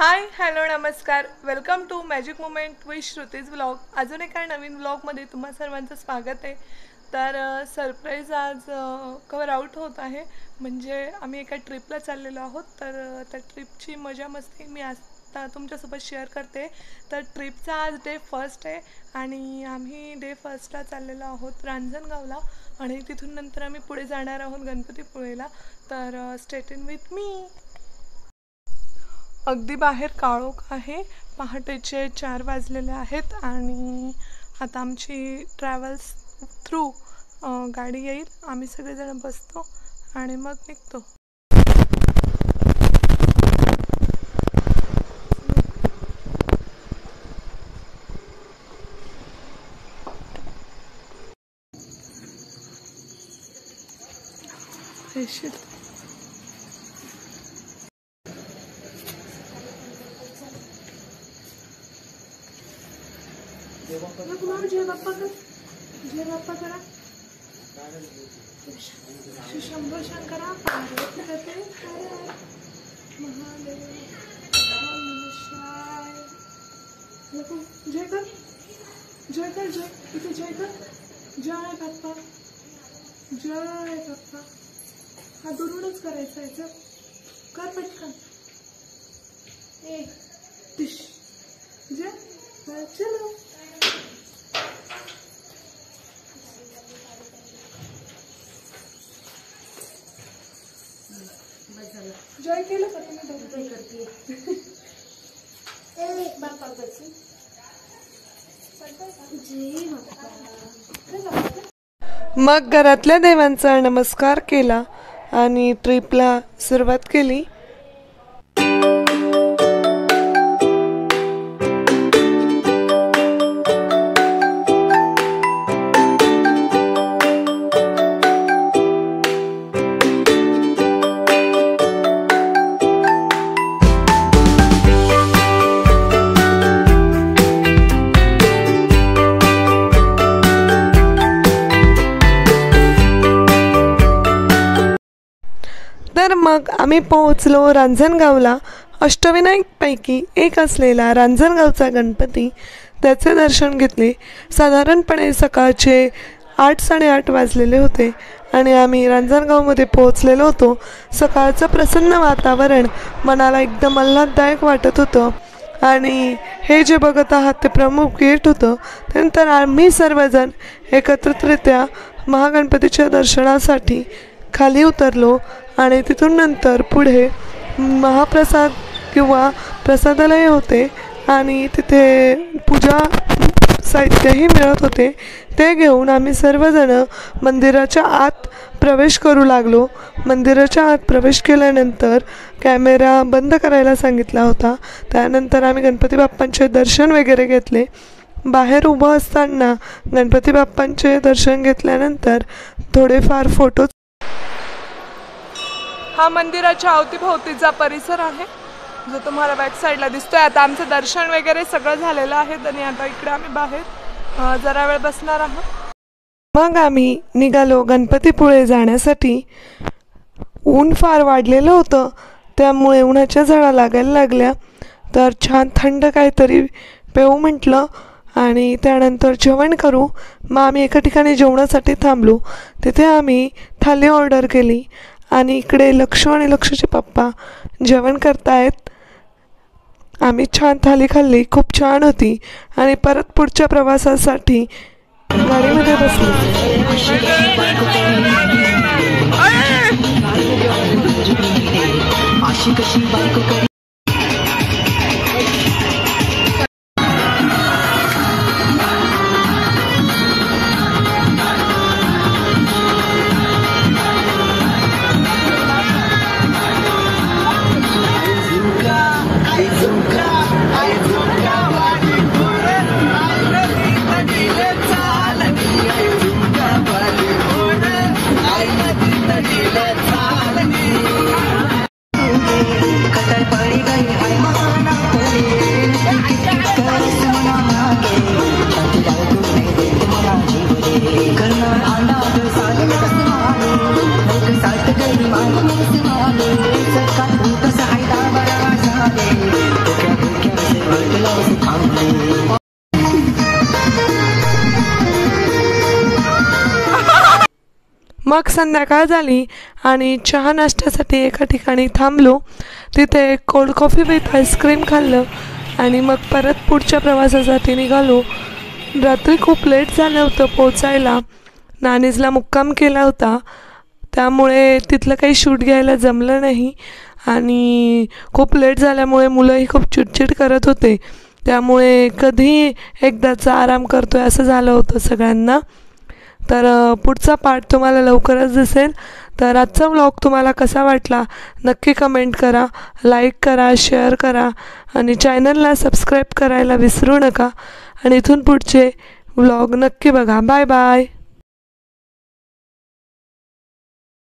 हाय hello नमस्कार, welcome to magic moment with Shruti's vlog. अजून एका नवीन व्लॉगमध्ये तुम्हा सर्वांचं स्वागत आहे. तर सरप्राईज आज कवर आउट होत आहे. म्हणजे आम्ही एका ट्रिपला चाललेलो आहोत. तर त्या ट्रिपची मजा मस्ती मी आता तुमच्यासोबत शेअर करते. तर ट्रिपचा आज डे फर्स्ट आहे आणि आम्ही डे फर्स्टला चाललेलो आहोत रांजणगावला आणि तिथून नंतर आम्ही पुढे जाणार आहोत गणपतीपुळेला. तर स्टेट इन विथ मी. अगदी बाहेर काळोख आहे. पहाटेचे 4 वाजलेले आहेत आणि आता आमची ट्रॅव्हल्स थ्रू गाडी येईल. आम्ही सगळेजण बसतो आणि मग निघतो. जय बाप्पा करा. शंभो शंकरा पार्वती गते महादेव जय कर जय कर जय इथे जय कर. जय बाप्पा जय बाप्पा. हा दुरूनच करायचा आहे. कर पटकन. जय चलो. जय केलं का तुम्ही? करते बाप्पा करते. मग घरातल्या देवांचा नमस्कार केला आणि ट्रिपला सुरुवात केली. तर मग आम्ही पोहोचलो रांजणगावला. अष्टविनायकपैकी एक असलेला रांजणगावचा गणपती, त्याचे दर्शन घेतले. साधारणपणे सकाळचे 8-8:30 वाजलेले होते आणि आम्ही रांजणगावमध्ये पोहोचलेलो होतो. सकाळचं प्रसन्न वातावरण मनाला एकदम आल्हाददायक वाटत होतं आणि हे जे बघत आहात ते प्रमुख गेट होतं. त्यानंतर आम्ही सर्वजण एकत्रितरित्या महागणपतीच्या दर्शनासाठी खाली उतरलो आणि तिथून नंतर पुढे महाप्रसाद किंवा प्रसादालय होते आणि तिथे पूजा साहित्यही मिळत होते. ते घेऊन आम्ही सर्वजण मंदिराच्या आत प्रवेश करू लागलो. मंदिराच्या आत प्रवेश केल्यानंतर कॅमेरा बंद करायला सांगितला होता. त्यानंतर आम्ही गणपती बाप्पांचे दर्शन वगैरे घेतले. बाहेर उभं असताना गणपती बाप्पांचे दर्शन घेतल्यानंतर थोडेफार फोटो. हा मंदिराच्या अवतीभोवतीचा परिसर आहे जो तुम्हाला बॅक साईडला दिसतोय. आता आमचं दर्शन वगैरे सगळं झालेलं आहे आणि आता इकडे आम्ही बाहेर जरा वेळ बसणार आहोत. मग आम्ही निघालो गणपतीपुळे जाण्यासाठी. ऊन फार वाढलेलं होतं त्यामुळे उन्हाच्या झळा लागायला लागल्या. तर छान थंड काहीतरी पेऊ म्हटलं आणि त्यानंतर जेवण करू. मग आम्ही एका ठिकाणी जेवणासाठी थांबलो. तिथे आम्ही थाली ऑर्डर केली आणि इकडे लक्ष आणि लक्षचे पप्पा जेवण करतायत. आम्ही छान थाली खाल्ली, खूप छान होती आणि परत पुढच्या प्रवासासाठी गाडीमध्ये बसलो. मग संध्याकाळ झाली आणि चहा नाश्त्यासाठी एका ठिकाणी थांबलो. तिथे कोल्ड कॉफी विथ आईस्क्रीम खाल्लं आणि मग परत पुढच्या प्रवासासाठी निघालो. रात्री खूप लेट झालं होतं पोचायला. नानीजला मुक्काम केला होता, त्यामुळे तिथलं काही शूट घ्यायला जमलं नाही आणि खूप लेट झाल्यामुळे मुलंही खूप चिडचिड करत होते. त्यामुळे कधी एकदाचा आराम करतो आहे असं झालं होतं सगळ्यांना. तर पुढचा पार्ट तुम्हाला लवकरच दिसेल. तर आजचा व्लॉग तुम्हाला कसा वाटला नक्की कमेंट करा, लाईक करा, शेअर करा आणि चॅनलला सबस्क्राईब करायला विसरू नका. आणि इथून पुढचे व्लॉग नक्की बघा. Bye bye.